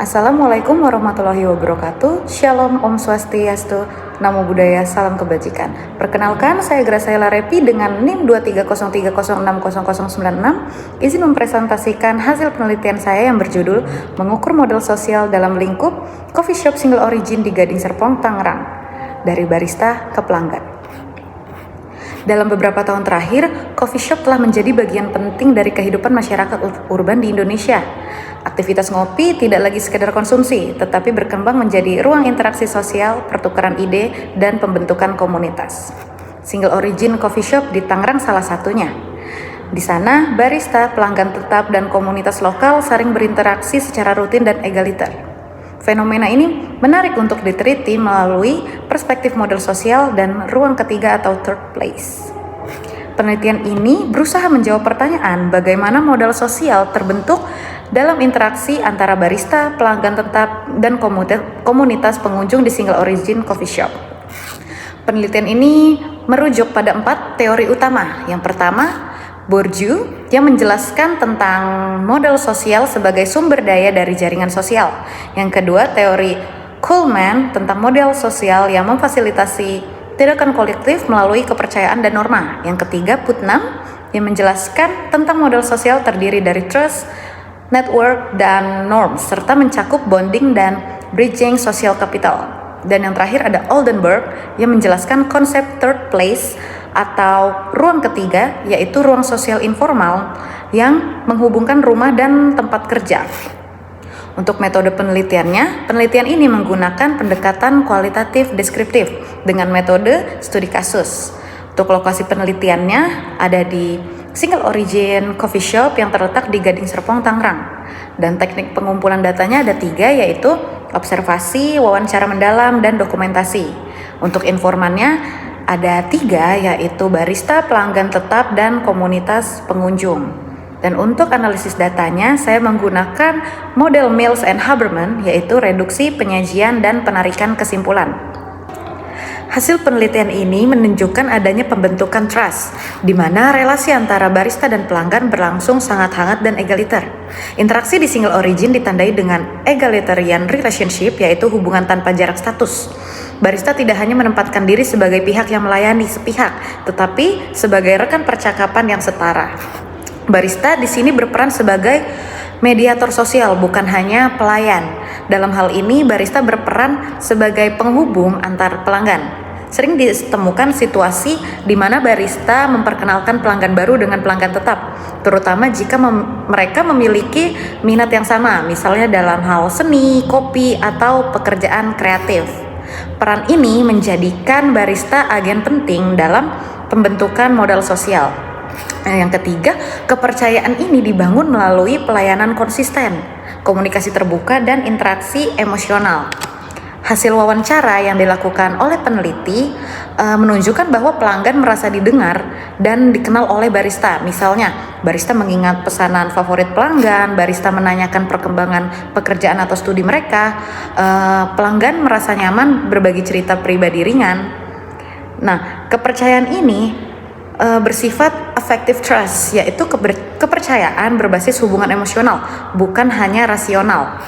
Assalamualaikum warahmatullahi wabarakatuh. Shalom, Om Swastiastu, Namo Buddhaya, Salam Kebajikan. Perkenalkan, saya Graciela Repi dengan NIM 23030600096. Izin mempresentasikan hasil penelitian saya yang berjudul Mengukur Model Sosial dalam Lingkup Coffee Shop Single Origin di Gading Serpong, Tangerang. Dari barista ke pelanggan. Dalam beberapa tahun terakhir, coffee shop telah menjadi bagian penting dari kehidupan masyarakat urban di Indonesia. Aktivitas ngopi tidak lagi sekedar konsumsi, tetapi berkembang menjadi ruang interaksi sosial, pertukaran ide, dan pembentukan komunitas. Single Origin Coffee Shop di Tangerang salah satunya. Di sana, barista, pelanggan tetap, dan komunitas lokal saling berinteraksi secara rutin dan egaliter. Fenomena ini menarik untuk diteliti melalui perspektif model sosial dan ruang ketiga atau third place. Penelitian ini berusaha menjawab pertanyaan bagaimana model sosial terbentuk dalam interaksi antara barista, pelanggan tetap, dan komunitas pengunjung di Single Origin Coffee Shop. Penelitian ini merujuk pada 4 teori utama. Yang pertama, Bourdieu yang menjelaskan tentang model sosial sebagai sumber daya dari jaringan sosial. Yang kedua, teori Kuhlman tentang model sosial yang memfasilitasi tindakan kolektif melalui kepercayaan dan norma. Yang ketiga, Putnam yang menjelaskan tentang model sosial terdiri dari trust, network, dan norms, serta mencakup bonding dan bridging social capital. Dan yang terakhir ada Oldenburg yang menjelaskan konsep third place atau ruang ketiga, yaitu ruang sosial informal yang menghubungkan rumah dan tempat kerja. Untuk metode penelitiannya, penelitian ini menggunakan pendekatan kualitatif deskriptif dengan metode studi kasus. Untuk lokasi penelitiannya ada di Single Origin Coffee Shop yang terletak di Gading Serpong, Tangerang. Dan teknik pengumpulan datanya ada 3, yaitu observasi, wawancara mendalam, dan dokumentasi. Untuk informannya ada 3, yaitu barista, pelanggan tetap, dan komunitas pengunjung. Dan untuk analisis datanya, saya menggunakan model Mills and Haberman, yaitu reduksi, penyajian, dan penarikan kesimpulan. Hasil penelitian ini menunjukkan adanya pembentukan trust, di mana relasi antara barista dan pelanggan berlangsung sangat hangat dan egaliter. Interaksi di Single Origin ditandai dengan egalitarian relationship, yaitu hubungan tanpa jarak status. Barista tidak hanya menempatkan diri sebagai pihak yang melayani sepihak, tetapi sebagai rekan percakapan yang setara. Barista di sini berperan sebagai mediator sosial, bukan hanya pelayan. Dalam hal ini, barista berperan sebagai penghubung antar pelanggan. Sering ditemukan situasi di mana barista memperkenalkan pelanggan baru dengan pelanggan tetap, terutama jika mereka memiliki minat yang sama, misalnya dalam hal seni, kopi, atau pekerjaan kreatif. Peran ini menjadikan barista agen penting dalam pembentukan modal sosial. Yang ketiga, kepercayaan ini dibangun melalui pelayanan konsisten, komunikasi terbuka, dan interaksi emosional. Hasil wawancara yang dilakukan oleh peneliti menunjukkan bahwa pelanggan merasa didengar dan dikenal oleh barista. Misalnya, barista mengingat pesanan favorit pelanggan, barista menanyakan perkembangan pekerjaan atau studi mereka, pelanggan merasa nyaman berbagi cerita pribadi ringan. Nah, kepercayaan ini bersifat affective trust, yaitu kepercayaan berbasis hubungan emosional, bukan hanya rasional.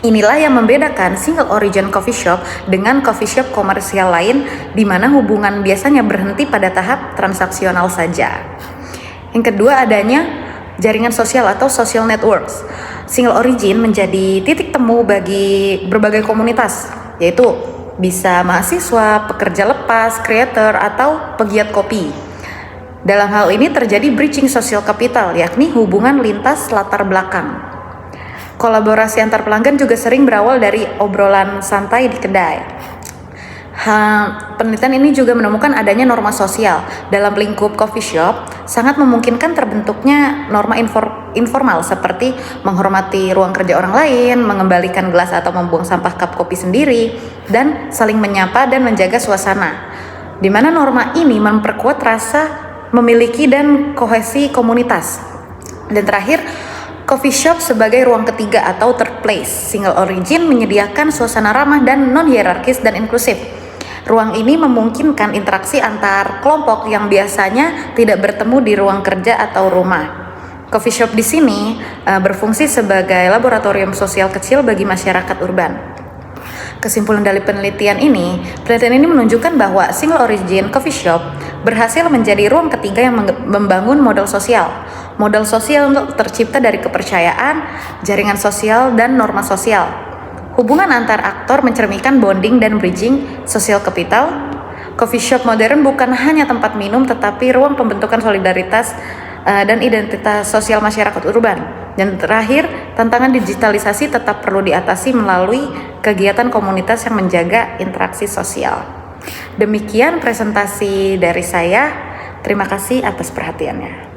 Inilah yang membedakan Single Origin Coffee Shop dengan coffee shop komersial lain, di mana hubungan biasanya berhenti pada tahap transaksional saja. Yang kedua, adanya jaringan sosial atau social networks. Single Origin menjadi titik temu bagi berbagai komunitas, yaitu bisa mahasiswa, pekerja lepas, creator, atau pegiat kopi. Dalam hal ini terjadi bridging social capital, yakni hubungan lintas latar belakang. Kolaborasi antar pelanggan juga sering berawal dari obrolan santai di kedai. Penelitian ini juga menemukan adanya norma sosial dalam lingkup coffee shop, sangat memungkinkan terbentuknya norma informal seperti menghormati ruang kerja orang lain, mengembalikan gelas atau membuang sampah cup kopi sendiri, dan saling menyapa dan menjaga suasana. Di mana norma ini memperkuat rasa memiliki dan kohesi komunitas. Dan terakhir, coffee shop sebagai ruang ketiga atau third place. Single Origin menyediakan suasana ramah dan non-hierarkis dan inklusif. Ruang ini memungkinkan interaksi antar kelompok yang biasanya tidak bertemu di ruang kerja atau rumah. Coffee shop di sini berfungsi sebagai laboratorium sosial kecil bagi masyarakat urban. Kesimpulan dari penelitian ini menunjukkan bahwa single origin coffee shop berhasil menjadi ruang ketiga yang membangun model sosial. Model sosial untuk tercipta dari kepercayaan, jaringan sosial, dan norma sosial. Hubungan antar aktor mencerminkan bonding dan bridging sosial kapital. Coffee shop modern bukan hanya tempat minum, tetapi ruang pembentukan solidaritas dan identitas sosial masyarakat urban. Dan terakhir, tantangan digitalisasi tetap perlu diatasi melalui kegiatan komunitas yang menjaga interaksi sosial. Demikian presentasi dari saya. Terima kasih atas perhatiannya.